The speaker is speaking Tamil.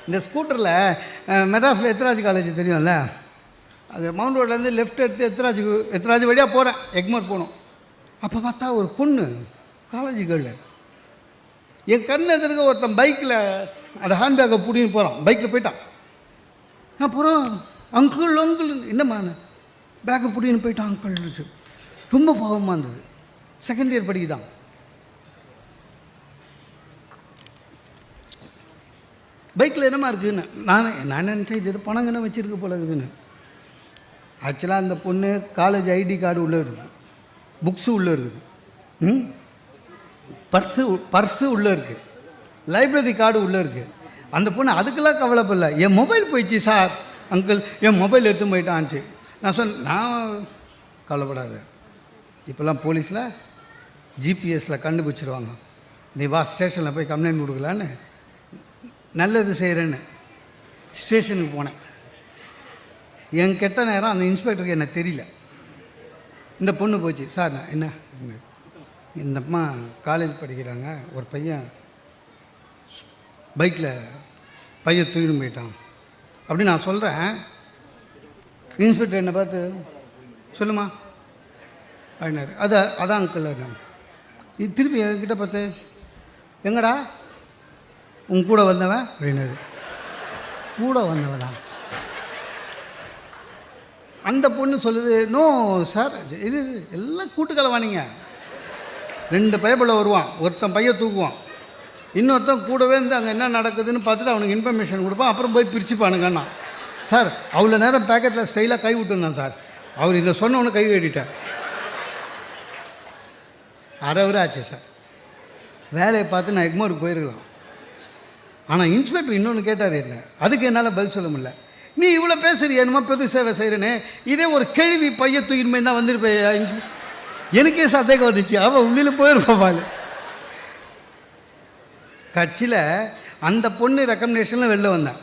இந்த ஸ்கூட்டரில் மெட்ராஸில் எத்ராஜ் காலேஜ் தெரியும்ல, அது மவுண்ட் ரோட்லேருந்து லெஃப்ட் எடுத்து எத்ராஜ் வழியாக போகிறேன், எக்மோர் போகணும். அப்போ பார்த்தா ஒரு பொண்ணு காலேஜ் கேர்ள் என் கண் எதிர்க்க ஒருத்தன் பைக்கில் அந்த ஹேண்ட்பேக்கை பிடின்னு போகிறான், பைக்கில் போயிட்டான். அப்புறம் அங்கிள் என்னம்மா பேக்கை பிடின்னு போயிட்டான் அங்கிள். ரொம்ப பாவமாக இருந்தது. செகண்ட் இயர் படிக்குதான். பைக்கில் என்னமா இருக்குதுன்னு நான் நினச்சேன் இது பணங்கன்னு வச்சுருக்க போல இருக்குதுன்னு. ஆக்சுவலாக அந்த பொண்ணு காலேஜ் ஐடி கார்டு உள்ளே இருக்குது, புக்ஸு உள்ளே இருக்குது, பர்ஸு உள்ளே இருக்குது, லைப்ரரி கார்டு உள்ளே இருக்குது. அந்த பொண்ணு அதுக்கெல்லாம் கவலைப்படல. என் மொபைல் போயிடுச்சு சார் அங்கிள், என் மொபைல் எடுத்து போயிட்டான்ச்சு. நான் சொன்னேன், நான் கவலைப்படாத, இப்போல்லாம் போலீஸில் ஜிபிஎஸில் கண்டுபிடிச்சிடுவாங்க, நீ வா ஸ்டேஷனில் போய் கம்ப்ளைண்ட் கொடுக்கலான்னு. நல்லது செய்கிறேன்னு ஸ்டேஷனுக்கு போனேன். என் கெட்ட நேரம் அந்த இன்ஸ்பெக்டருக்கு என்ன தெரியல. இந்த பொண்ணு போச்சு, சார் நான் என்ன இந்த அம்மா காலேஜ் படிக்கிறாங்க, ஒரு பையன் பைக்கில் தூக்கின்னு போயிட்டான் அப்படின்னு நான் சொல்கிறேன். இன்ஸ்பெக்டர் என்னை பார்த்து சொல்லுமா அப்படின்னாரு. அதான் அங்கிள். இது திருப்பி என்கிட்ட பார்த்து எங்கடா உன் கூட வந்தவன் அப்படின்னாரு. கூட வந்தவனா? அந்த பொண்ணு சொல்லுது, நோ சார், இது எல்லாம் கூட்டுக்கலவானிங்க. 2 பயப்பில் வருவான், ஒருத்தன் பையன் தூக்குவான், இன்னொருத்தன் கூடவே இருந்து அங்கே என்ன நடக்குதுன்னு பார்த்துட்டு அவனுக்கு இன்ஃபர்மேஷன் கொடுப்பான், அப்புறம் போய் பிரிச்சுப்பானுங்கண்ணா. சார் அவ்வளோ நேரம் பேக்கெட்டில் ஸ்டைலாக கை விட்டுருந்தான் சார், அவர் இந்த சொன்னவனு கை கட்டிட்டார். அரை ஆச்சு சார். வேலையை பார்த்து நான் எக்மோருக்கு போயிருக்கலாம். ஆனால் இன்ஸ்பெக்டர் இன்னொன்று கேட்டார், என்ன அதுக்கு என்னால் பதில் சொல்ல முடியல. நீ இவ்வளோ பேசுகிறிய, என்னமோ பெரு சேவை செய்கிறேன்னு, இதே ஒரு கேள்வி பைய தூக்கின்மை தான் வந்துருப்பேன். எனக்கே சந்தேகம் வந்துச்சு, அவள் உள்ளில் போயிருப்பாள். கட்சியில் அந்த பொண்ணு ரெக்கமெண்டேஷனில் வெளில வந்தேன்.